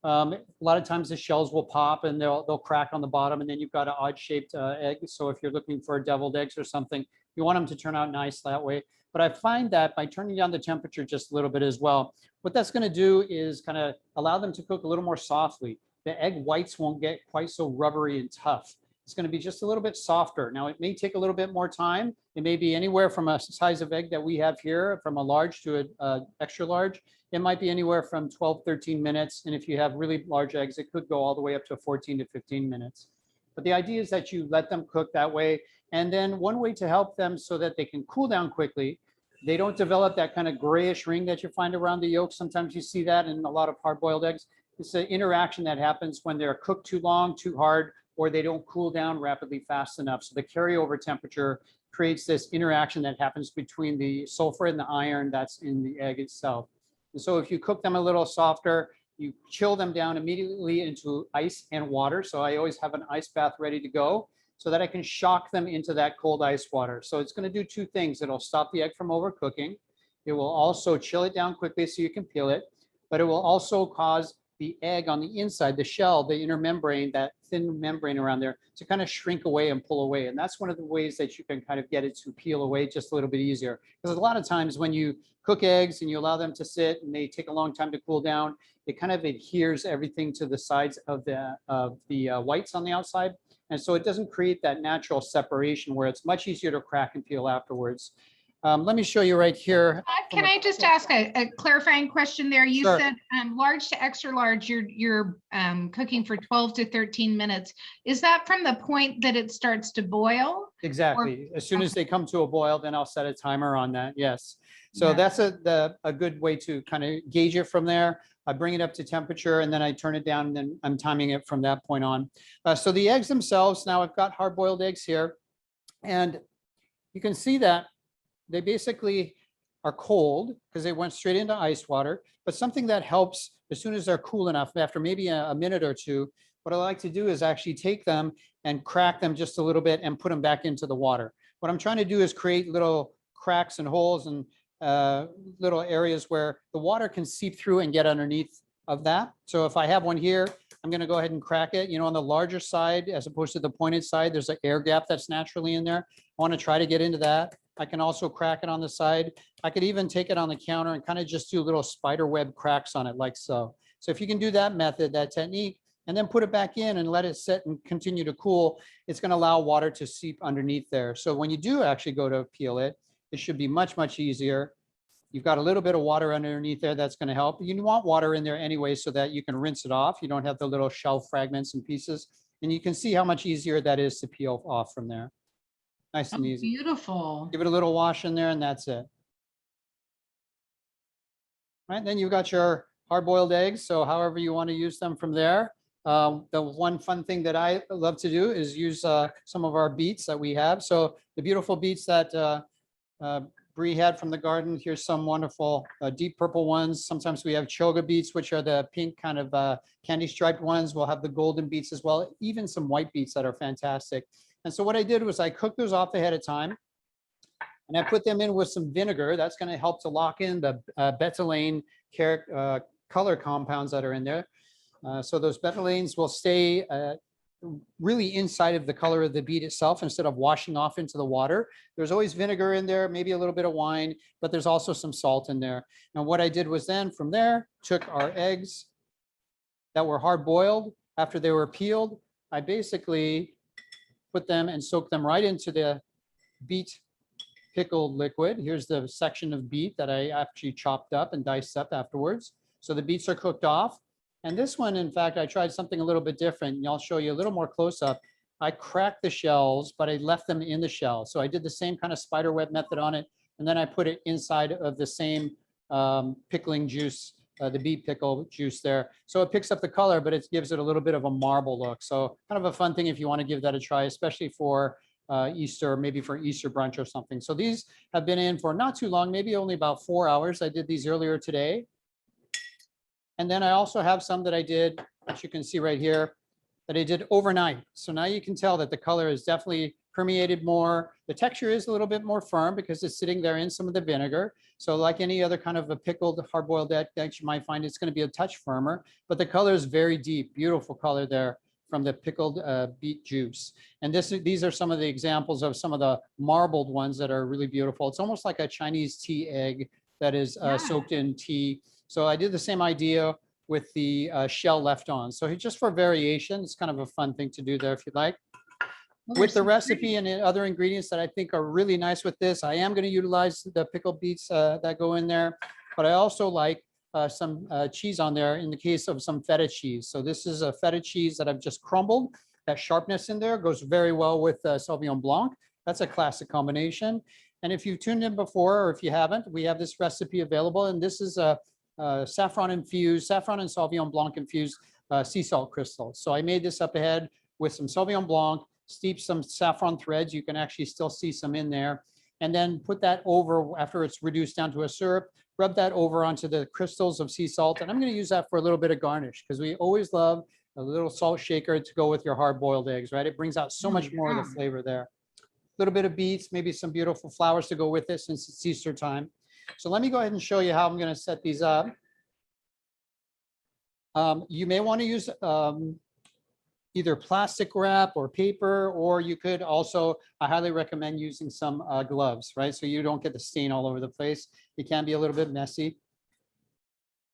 a lot of times the shells will pop and they'll crack on the bottom, and then you've got an odd shaped egg. So if you're looking for deviled eggs or something, you want them to turn out nice that way. But I find that by turning down the temperature just a little bit as well, what that's going to do is kind of allow them to cook a little more softly. The egg whites won't get quite so rubbery and tough. It's going to be just a little bit softer. Now, it may take a little bit more time. It may be anywhere from a size of egg that we have here, from a large to a extra large. It might be anywhere from 12, 13 minutes. And if you have really large eggs, it could go all the way up to 14 to 15 minutes. But the idea is that you let them cook that way. And then one way to help them so that they can cool down quickly, they don't develop that kind of grayish ring that you find around the yolk. Sometimes you see that in a lot of hard-boiled eggs. It's an interaction that happens when they're cooked too long, too hard, or they don't cool down rapidly fast enough. So the carryover temperature creates this interaction that happens between the sulfur and the iron that's in the egg itself. And so if you cook them a little softer, you chill them down immediately into ice and water. So I always have an ice bath ready to go so that I can shock them into that cold ice water. So it's going to do two things. It'll stop the egg from overcooking. It will also chill it down quickly so you can peel it, but it will also cause the egg on the inside, the shell, the inner membrane, that thin membrane around there, to kind of shrink away and pull away. And that's one of the ways that you can kind of get it to peel away just a little bit easier. Because a lot of times when you cook eggs and you allow them to sit and they take a long time to cool down, it kind of adheres everything to the sides of the whites on the outside. And so it doesn't create that natural separation where it's much easier to crack and peel afterwards. Let me show you right here.
Can I just ask a clarifying question there? You
Sure.
said large to extra large, you're cooking for 12 to 13 minutes. Is that from the point that it starts to boil?
Exactly. As soon as they come to a boil, then I'll set a timer on that. Yes. So
Yeah.
that's a good way to kind of gauge it from there. I bring it up to temperature and then I turn it down, and then I'm timing it from that point on. So the eggs themselves, now I've got hard-boiled eggs here, and you can see that they basically are cold because they went straight into ice water. But something that helps as soon as they're cool enough, after maybe a minute or two, what I like to do is actually take them and crack them just a little bit and put them back into the water. What I'm trying to do is create little cracks and holes and little areas where the water can seep through and get underneath of that. So if I have one here, I'm going to go ahead and crack it. You know, on the larger side, as opposed to the pointed side, there's an air gap that's naturally in there. I want to try to get into that. I can also crack it on the side. I could even take it on the counter and kind of just do little spider web cracks on it like so. So if you can do that method, that technique, and then put it back in and let it sit and continue to cool, it's going to allow water to seep underneath there. So when you do actually go to peel it, it should be much, much easier. You've got a little bit of water underneath there that's going to help. You want water in there anyway so that you can rinse it off. You don't have the little shell fragments and pieces. And you can see how much easier that is to peel off from there. Nice and easy.
Beautiful.
Give it a little wash in there and that's it. Right, then you've got your hard-boiled eggs. So however you want to use them from there. The one fun thing that I love to do is use some of our beets that we have. So the beautiful beets that Bri had from the garden. Here's some wonderful deep purple ones. Sometimes we have choga beets, which are the pink kind of candy striped ones. We'll have the golden beets as well, even some white beets that are fantastic. And so what I did was I cooked those off ahead of time, and I put them in with some vinegar. That's going to help to lock in the betalain color compounds that are in there. So those betalains will stay really inside of the color of the beet itself instead of washing off into the water. There's always vinegar in there, maybe a little bit of wine, but there's also some salt in there. And what I did was then from there, took our eggs that were hard boiled. After they were peeled, I basically put them and soak them right into the beet pickled liquid. Here's the section of beet that I actually chopped up and diced up afterwards. So the beets are cooked off. And this one, in fact, I tried something a little bit different. And I'll show you a little more close up. I cracked the shells, but I left them in the shell. So I did the same kind of spider web method on it. And then I put it inside of the same pickling juice, the beet pickle juice there. So it picks up the color, but it gives it a little bit of a marble look. So kind of a fun thing if you want to give that a try, especially for Easter, maybe for Easter brunch or something. So these have been in for not too long, maybe only about 4 hours. I did these earlier today. And then I also have some that I did, which you can see right here, that I did overnight. So now you can tell that the color is definitely permeated more. The texture is a little bit more firm because it's sitting there in some of the vinegar. So like any other kind of a pickled hard-boiled egg that you might find, it's going to be a touch firmer, but the color is very deep, beautiful color there from the pickled beet juice. And these are some of the examples of some of the marbled ones that are really beautiful. It's almost like a Chinese tea egg that is soaked in tea. So I did the same idea with the shell left on. So just for variation, it's kind of a fun thing to do there if you'd like. With the recipe and the other ingredients that I think are really nice with this, I am going to utilize the pickled beets that go in there, but I also like some cheese on there in the case of some feta cheese. So this is a feta cheese that I've just crumbled. That sharpness in there goes very well with Sauvignon Blanc. That's a classic combination. And if you've tuned in before, or if you haven't, we have this recipe available. And this is a saffron and Sauvignon Blanc infused sea salt crystals. So I made this up ahead with some Sauvignon Blanc, steep some saffron threads. You can actually still see some in there. And then put that over after it's reduced down to a syrup, rub that over onto the crystals of sea salt. And I'm going to use that for a little bit of garnish because we always love a little salt shaker to go with your hard-boiled eggs, right? It brings out so much more of the flavor there. A little bit of beets, maybe some beautiful flowers to go with it since it's Easter time. So let me go ahead and show you how I'm going to set these up. You may want to use either plastic wrap or paper, or you could also, I highly recommend using some gloves, right? So you don't get the stain all over the place. It can be a little bit messy.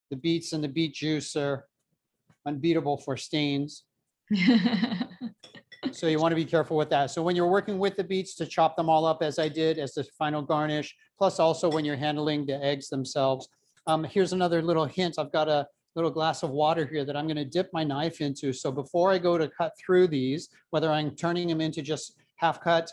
The beets and the beet juice are unbeatable for stains. So you want to be careful with that. So when you're working with the beets, to chop them all up as I did as the final garnish, plus also when you're handling the eggs themselves. Here's another little hint. I've got a little glass of water here that I'm going to dip my knife into. So before I go to cut through these, whether I'm turning them into just half cut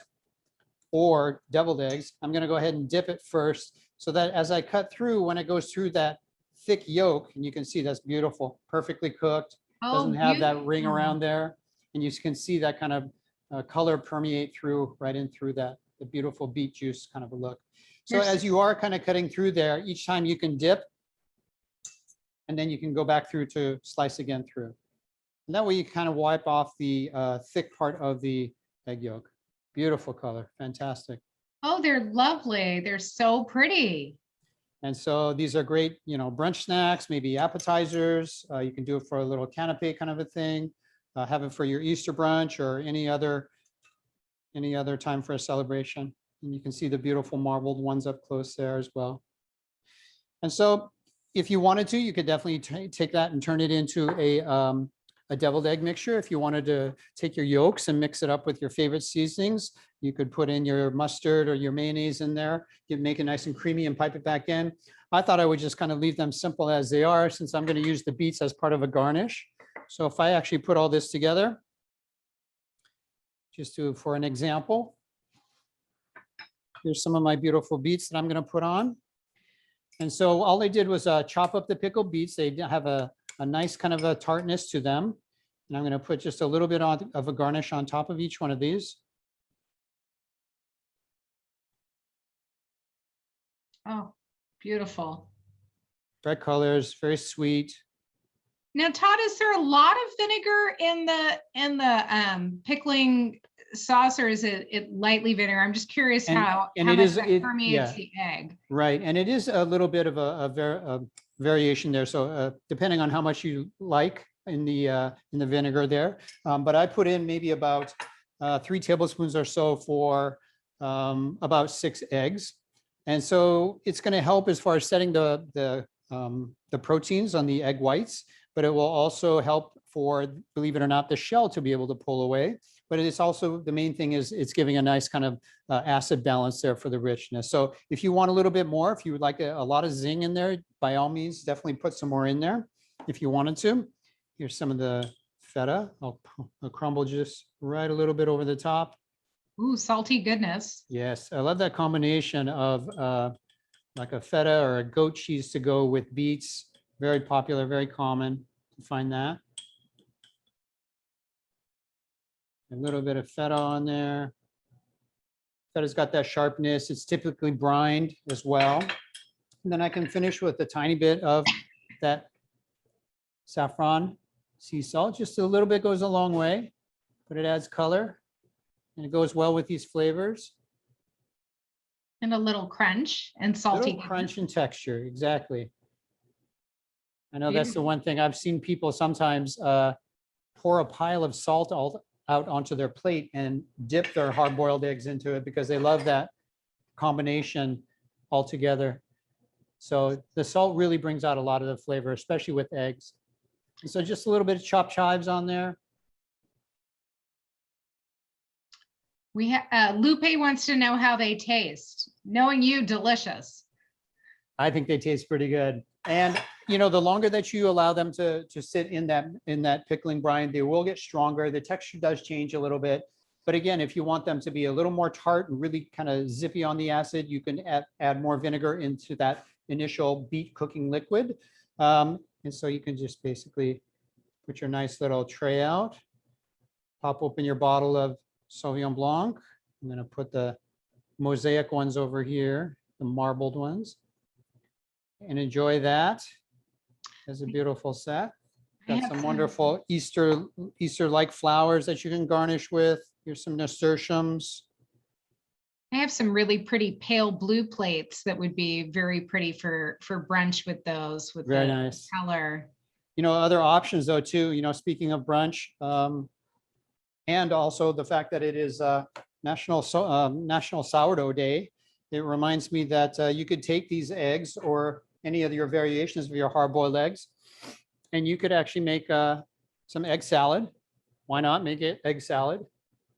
or deviled eggs, I'm going to go ahead and dip it first so that as I cut through, when it goes through that thick yolk, and you can see that's beautiful, perfectly cooked, doesn't have that ring around there. And you can see that kind of color permeate through right in through that, the beautiful beet juice kind of a look. So as you are kind of cutting through there, each time you can dip, and then you can go back through to slice again through. And that way you kind of wipe off the thick part of the egg yolk. Beautiful color, fantastic.
Oh, they're lovely. They're so pretty.
And so these are great, you know, brunch snacks, maybe appetizers. You can do it for a little canapé kind of a thing. Have it for your Easter brunch or any other time for a celebration. And you can see the beautiful marbled ones up close there as well. And so if you wanted to, you could definitely take that and turn it into a deviled egg mixture. If you wanted to take your yolks and mix it up with your favorite seasonings, you could put in your mustard or your mayonnaise in there. You'd make it nice and creamy and pipe it back in. I thought I would just kind of leave them simple as they are, since I'm going to use the beets as part of a garnish. So if I actually put all this together, just for an example, here's some of my beautiful beets that I'm going to put on. And so all I did was chop up the pickled beets. They have a nice kind of a tartness to them. And I'm going to put just a little bit of a garnish on top of each one of these.
Oh, beautiful.
Red colors, very sweet.
Now, Todd, is there a lot of vinegar in the pickling sauce, or is it lightly vinegar? I'm just curious how much that permeates the egg.
Right, and it is a little bit of a variation there. So depending on how much you like in the vinegar there, but I put in maybe about 3 tablespoons or so for about 6 eggs, and so it's going to help as far as setting the proteins on the egg whites. But it will also help for, believe it or not, the shell to be able to pull away. But it's also, the main thing is it's giving a nice kind of acid balance there for the richness. So if you want a little bit more, if you would like a lot of zing in there, by all means, definitely put some more in there if you wanted to. Here's some of the feta. I'll crumble just right a little bit over the top.
Ooh, salty goodness.
Yes, I love that combination of like a feta or a goat cheese to go with beets. Very popular, very common to find that. A little bit of feta on there. that has got that sharpness. It's typically brined as well. And then I can finish with a tiny bit of that saffron sea salt. Just a little bit goes a long way, but it adds color and it goes well with these flavors.
And a little crunch and salty.
Little crunch and texture, exactly. I know that's the one thing I've seen people sometimes pour a pile of salt out onto their plate and dip their hard-boiled eggs into it because they love that combination altogether. So the salt really brings out a lot of the flavor, especially with eggs. And so just a little bit of chopped chives on there.
We Lupe wants to know how they taste. Knowing you, delicious.
I think they taste pretty good. And you know, the longer that you allow them to sit in that pickling brine, they will get stronger. The texture does change a little bit. But again, if you want them to be a little more tart and really kind of zippy on the acid, you can add more vinegar into that initial beet cooking liquid. And so you can just basically put your nice little tray out, pop open your bottle of Sauvignon Blanc. I'm going to put the mosaic ones over here, the marbled ones, and enjoy that. As a beautiful set. Got some wonderful Easter-like flowers that you can garnish with. Here's some nasturtiums.
I have some really pretty pale blue plates that would be very pretty for brunch with those. With
Very
the
nice
color.
You know, other options though too. You know, speaking of brunch, and also the fact that it is National Sourdough Day. It reminds me that you could take these eggs or any of your variations of your hard-boiled eggs, and you could actually make some egg salad. Why not make it egg salad?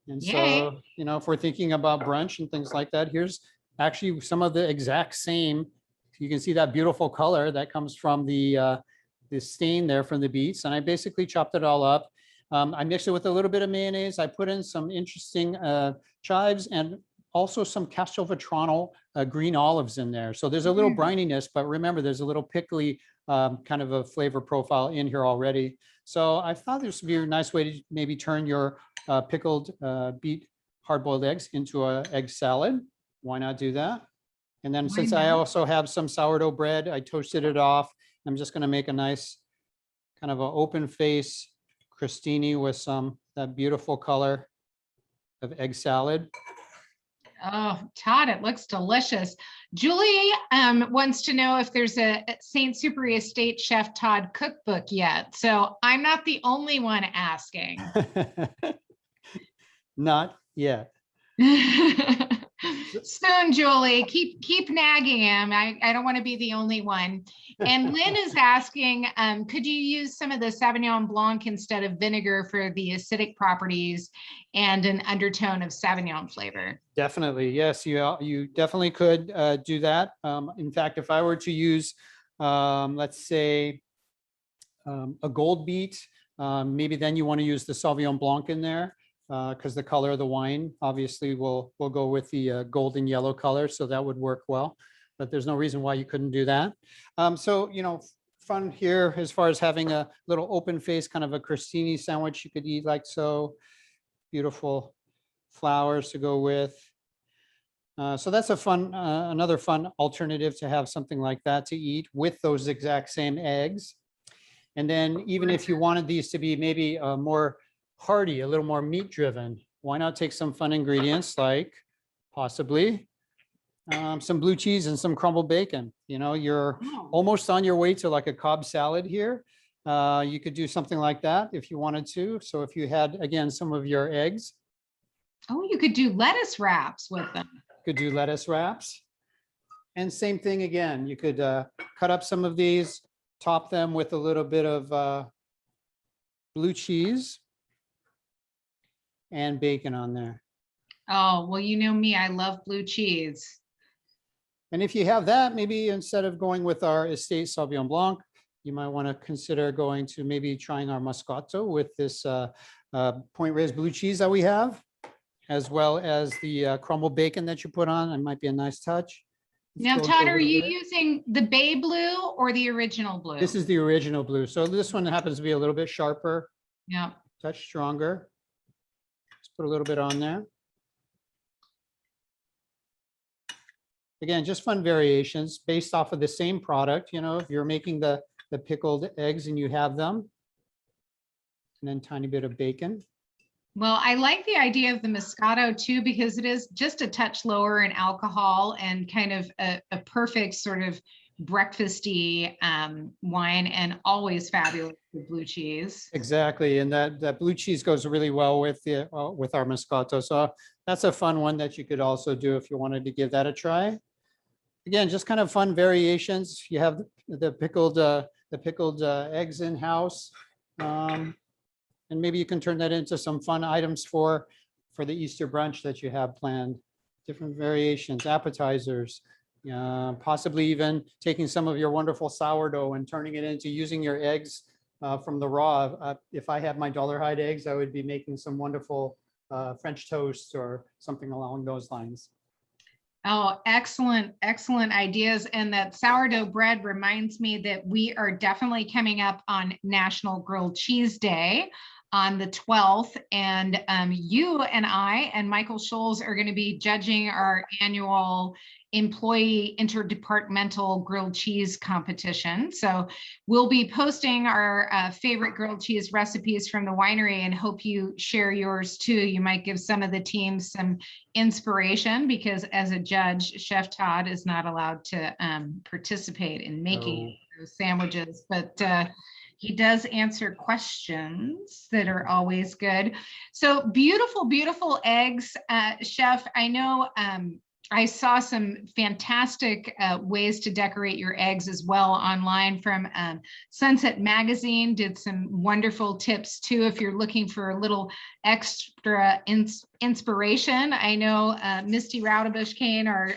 And so, you know, if we're thinking about brunch and things like that, here's actually some of the exact same. You can see that beautiful color that comes from the stain there from the beets, and I basically chopped it all up. I mixed it with a little bit of mayonnaise. I put in some interesting chives and also some Castelvetrano green olives in there. So there's a little brininess, but remember, there's a little pickly kind of a flavor profile in here already. So I thought this would be a nice way to maybe turn your pickled beet hard-boiled eggs into an egg salad. Why not do that? And then since I also have some sourdough bread, I toasted it off. I'm just gonna make a nice kind of an open face crostini with that beautiful color of egg salad.
Oh, Todd, it looks delicious. Julie wants to know if there's a St. Supéry Estate Chef Todd cookbook yet. So I'm not the only one asking.
Not yet.
Soon, Julie, keep nagging him. I don't want to be the only one. And Lynn is asking, could you use some of the Sauvignon Blanc instead of vinegar for the acidic properties and an undertone of Sauvignon flavor?
Definitely, yes, you definitely could do that. In fact, if I were to use, let's say, a gold beet, maybe then you want to use the Sauvignon Blanc in there. Because the color of the wine obviously will go with the golden yellow color, so that would work well. But there's no reason why you couldn't do that. So you know, fun here as far as having a little open face kind of a crostini sandwich you could eat like so. Beautiful flowers to go with. So that's a fun, another fun alternative to have something like that to eat with those exact same eggs. And then even if you wanted these to be maybe more hearty, a little more meat driven, why not take some fun ingredients like possibly some blue cheese and some crumbled bacon. You know, you're almost on your way to like a Cobb salad here. You could do something like that if you wanted to. So if you had, again, some of your eggs.
Oh, you could do lettuce wraps with them.
Could do lettuce wraps. And same thing again, you could cut up some of these, top them with a little bit of blue cheese and bacon on there.
Oh, well, you know me, I love blue cheese.
And if you have that, maybe instead of going with our Estate Sauvignon Blanc, you might want to consider going to maybe trying our Moscato with this point raised blue cheese that we have, as well as the crumbled bacon that you put on. It might be a nice touch.
Now, Todd, are you using the Bay Blue or the original blue?
This is the original blue. So this one happens to be a little bit sharper.
Yeah.
Touch stronger. Let's put a little bit on there. again, just fun variations based off of the same product. You know, if you're making the pickled eggs and you have them, and then tiny bit of bacon.
Well, I like the idea of the Moscato too, because it is just a touch lower in alcohol and kind of a perfect sort of breakfasty wine, and always fabulous with blue cheese.
Exactly, and that blue cheese goes really well with with our Moscato. So that's a fun one that you could also do if you wanted to give that a try. Again, just kind of fun variations. You have the pickled eggs in house. And maybe you can turn that into some fun items for the Easter brunch that you have planned. Different variations, appetizers, possibly even taking some of your wonderful sourdough and turning it into using your eggs from the raw. If I had my Dollarhide eggs, I would be making some wonderful French toast or something along those lines.
Oh, excellent, excellent ideas. And that sourdough bread reminds me that we are definitely coming up on National Grilled Cheese Day on the 12th. And you and I and Michael Scholes are going to be judging our annual employee interdepartmental grilled cheese competition. So we'll be posting our favorite grilled cheese recipes from the winery, and hope you share yours too. You might give some of the teams some inspiration, because as a judge, Chef Todd is not allowed to participate in making those sandwiches, but he does answer questions that are always good. So beautiful, beautiful eggs, Chef. I know I saw some fantastic ways to decorate your eggs as well online from Sunset Magazine. Did some wonderful tips too if you're looking for a little extra inspiration. I know Misty Raudebush-Kane, our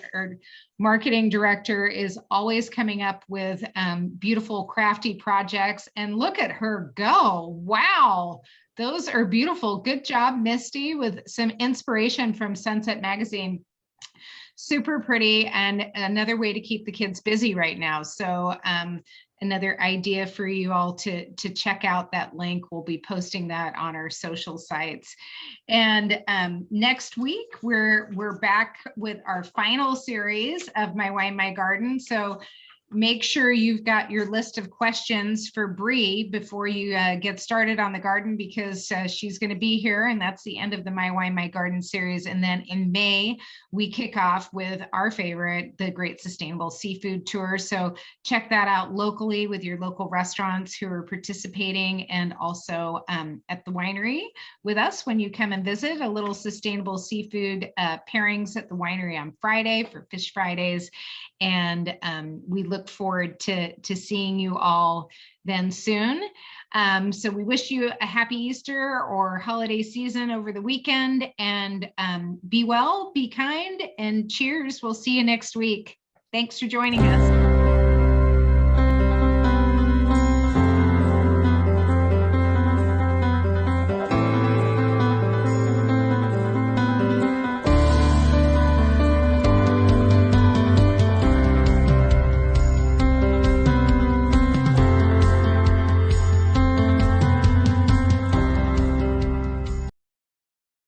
marketing director, is always coming up with beautiful crafty projects, and look at her go. Wow, those are beautiful. Good job, Misty, with some inspiration from Sunset Magazine. Super pretty, and another way to keep the kids busy right now. So another idea for you all to check out that link. We'll be posting that on our social sites. And next week, we're back with our final series of My Wine, My Garden. So make sure you've got your list of questions for Bri before you get started on the garden, because she's going to be here, and that's the end of the My Wine, My Garden series. And then in May, we kick off with our favorite, the Great Sustainable Seafood Tour. So check that out locally with your local restaurants who are participating, and also at the winery with us when you come and visit. A little sustainable seafood pairings at the winery on Friday for Fish Fridays. And we look forward to seeing you all then soon. So we wish you a happy Easter or holiday season over the weekend, and be well, be kind, and cheers. We'll see you next week. Thanks for joining us.